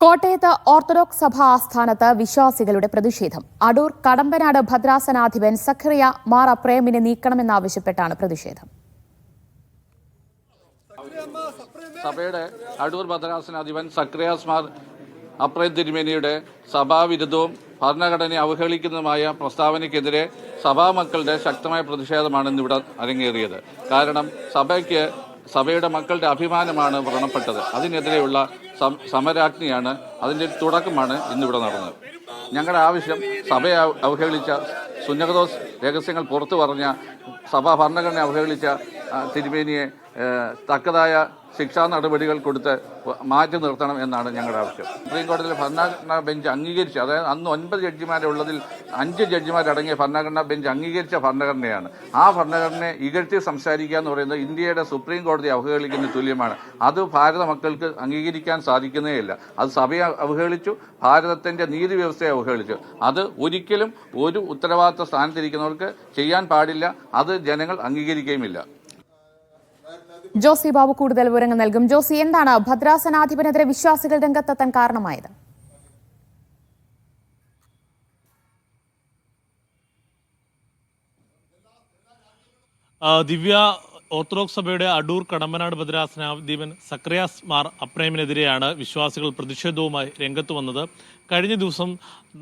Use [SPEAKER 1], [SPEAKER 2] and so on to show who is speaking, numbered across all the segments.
[SPEAKER 1] കോട്ടയത്ത് ഓർത്തഡോക്സ് സഭാ ആസ്ഥാനത്ത് വിശ്വാസികളുടെ പ്രതിഷേധം. അടൂർ കടമ്പനാട് ഭദ്രാസനാധിപൻ സഖറിയ മാർ അപ്രേമിനെ നീക്കണമെന്നാവശ്യപ്പെട്ടാണ് പ്രതിഷേധം.
[SPEAKER 2] സഭയുടെ അടൂർ ഭദ്രാസനാധിപൻ സഖറിയാസ് മാർ അപ്രേം തിരുമേനിയുടെ സഭാവിരുദ്ധവും ഭരണഘടനയെ അവഹേളിക്കുന്നതുമായ പ്രസ്താവനയ്ക്കെതിരെ സഭാമക്കളുടെ ശക്തമായ പ്രതിഷേധമാണ് ഇന്നിവിടെ അരങ്ങേറിയത്. കാരണം സഭയുടെ മക്കളുടെ അഭിമാനമാണ് വ്രണപ്പെട്ടത്. അതിനെതിരെയുള്ള സമരാഗ്നിയാണ്, അതിൻ്റെ തുടക്കമാണ് ഇന്നിവിടെ നടന്നത്. ഞങ്ങളുടെ ആവശ്യം സഭയെ അവഹേളിച്ച, സുന്നഹദോസ് രഹസ്യങ്ങൾ പുറത്തു പറഞ്ഞ, സഭാ ഭരണഘടനയെ അവഹേളിച്ച തിരുമേനിയെ തക്കതായ ശിക്ഷാ നടപടികൾ കൊടുത്ത് മാറ്റി നിർത്തണം എന്നാണ് ഞങ്ങളുടെ ആവശ്യം. സുപ്രീം കോടതിയിലെ ഭരണഘടനാ ബെഞ്ച് അംഗീകരിച്ച്, അതായത് അന്ന് 9 ജഡ്ജിമാരുള്ളതിൽ 5 ജഡ്ജിമാരടങ്ങിയ ഭരണഘടനാ ബെഞ്ച് അംഗീകരിച്ച ഭരണഘടനയാണ്. ആ ഭരണഘടനയെ ഇകഴ്ത്തി സംസാരിക്കുക എന്ന് പറയുന്നത് ഇന്ത്യയുടെ സുപ്രീം കോടതി അവഹേളിക്കുന്ന തുല്യമാണ്. അത് ഭാരത മക്കൾക്ക് അംഗീകരിക്കാൻ സാധിക്കുന്നേയില്ല. അത് സഭയെ അവഹേളിച്ചു, ഭാരതത്തിന്റെ നീതി വ്യവസ്ഥയെ അവഹേളിച്ചു. അത് ഒരിക്കലും ഒരു ഉത്തരവാദിത്ത സ്ഥാനത്തിരിക്കുന്നവർക്ക് ചെയ്യാൻ പാടില്ല. അത് ജനങ്ങൾ അംഗീകരിക്കുകയുമില്ല.
[SPEAKER 1] ജോസി ബാബു കൂടുതൽ വിവരങ്ങൾ നൽകും. ജോസി, എന്താണ് ഭദ്രാസനാധിപനെതിരെ വിശ്വാസികൾ രംഗത്തെത്താൻ കാരണമായത്?
[SPEAKER 3] ദിവ്യ, ഓർത്തഡോക്സ് സഭയുടെ അടൂർ കടമ്പനാട് ഭദ്രാസനാധിപൻ സഖറിയാസ് മാർ അപ്രേമിനെതിരെയാണ് വിശ്വാസികൾ പ്രതിഷേധവുമായി രംഗത്ത് വന്നത്. കഴിഞ്ഞ ദിവസം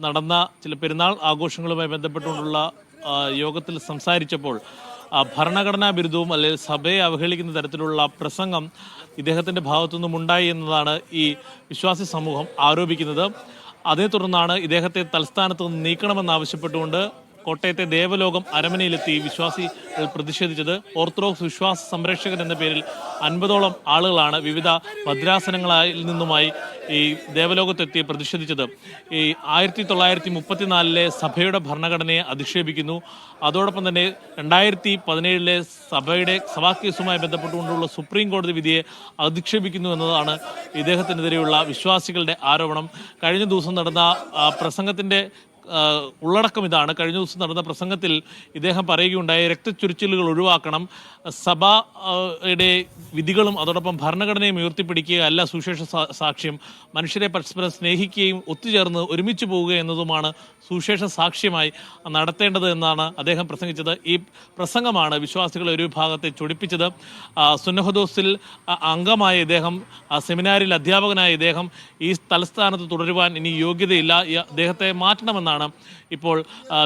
[SPEAKER 3] നടന്ന ചില പെരുന്നാൾ ആഘോഷങ്ങളുമായി ബന്ധപ്പെട്ടുകൊണ്ടുള്ള യോഗത്തിൽ സംസാരിച്ചപ്പോൾ ഭരണഘടനാ ബിരുദവും അല്ലെങ്കിൽ സഭയെ അവഹേളിക്കുന്ന തരത്തിലുള്ള പ്രസംഗം ഇദ്ദേഹത്തിൻ്റെ ഭാഗത്തുനിന്നും ഉണ്ടായി എന്നതാണ് ഈ വിശ്വാസി സമൂഹം ആരോപിക്കുന്നത്. അതേ തുടർന്നാണ് ഇദ്ദേഹത്തെ തലസ്ഥാനത്ത് നിന്ന് നീക്കണമെന്നാവശ്യപ്പെട്ടുകൊണ്ട് കോട്ടയത്തെ ദേവലോകം അരമനയിലെത്തി വിശ്വാസികൾ പ്രതിഷേധിച്ചത്. ഓർത്തഡോക്സ് വിശ്വാസ സംരക്ഷകൻ എന്ന പേരിൽ 50ഓളം ആളുകളാണ് വിവിധ ഭദ്രാസനങ്ങളിൽ നിന്നുമായി ഈ ദേവലോകത്തെത്തി പ്രതിഷേധിച്ചത്. ഈ 1934 സഭയുടെ ഭരണഘടനയെ അധിക്ഷേപിക്കുന്നു. അതോടൊപ്പം തന്നെ 2017 സഭയുടെ സഭാ കേസുമായി ബന്ധപ്പെട്ടുകൊണ്ടുള്ള സുപ്രീം കോടതി വിധിയെ അധിക്ഷേപിക്കുന്നു എന്നതാണ് ഇദ്ദേഹത്തിനെതിരെയുള്ള വിശ്വാസികളുടെ ആരോപണം. കഴിഞ്ഞ ദിവസം നടന്ന പ്രസംഗത്തിൻ്റെ ഉള്ളടക്കം ഇതാണ്. കഴിഞ്ഞ ദിവസം നടന്ന പ്രസംഗത്തിൽ ഇദ്ദേഹം പറയുകയുണ്ടായി, രക്തച്ചൊരിച്ചിലുകൾ ഒഴിവാക്കണം, സഭയുടെ വിധികളും അതോടൊപ്പം ഭരണഘടനയും ഉയർത്തിപ്പിടിക്കുകയല്ല സുവിശേഷ സാക്ഷ്യം, മനുഷ്യരെ പരസ്പരം സ്നേഹിക്കുകയും ഒത്തുചേർന്ന് ഒരുമിച്ച് പോവുക എന്നതുമാണ് സുവിശേഷ സാക്ഷ്യമായി നടത്തേണ്ടത് എന്നാണ് അദ്ദേഹം പ്രസംഗിച്ചത്. ഈ പ്രസംഗമാണ് വിശ്വാസികളെ ഒരു വിഭാഗത്തെ ചൊടിപ്പിച്ചത്. സുന്നഹദോസിൽ അംഗമായ ഇദ്ദേഹം, സെമിനാരിൽ അധ്യാപകനായ ഇദ്ദേഹം ഈ തലസ്ഥാനത്ത് തുടരുവാൻ ഇനി യോഗ്യതയില്ല, അദ്ദേഹത്തെ മാറ്റണമെന്നാണ് ഇപ്പോൾ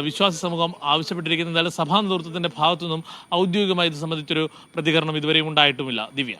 [SPEAKER 3] വിശ്വാസി സമൂഹം ആവശ്യപ്പെട്ടിരിക്കുന്നത്. സഭാ നേതൃത്വത്തിന്റെ ഭാഗത്തുനിന്നും ഔദ്യോഗികമായി ഇത് സംബന്ധിച്ചൊരു പ്രതികരണം ഇതുവരെയും ഉണ്ടായിട്ടുമില്ല. ദിവ്യ.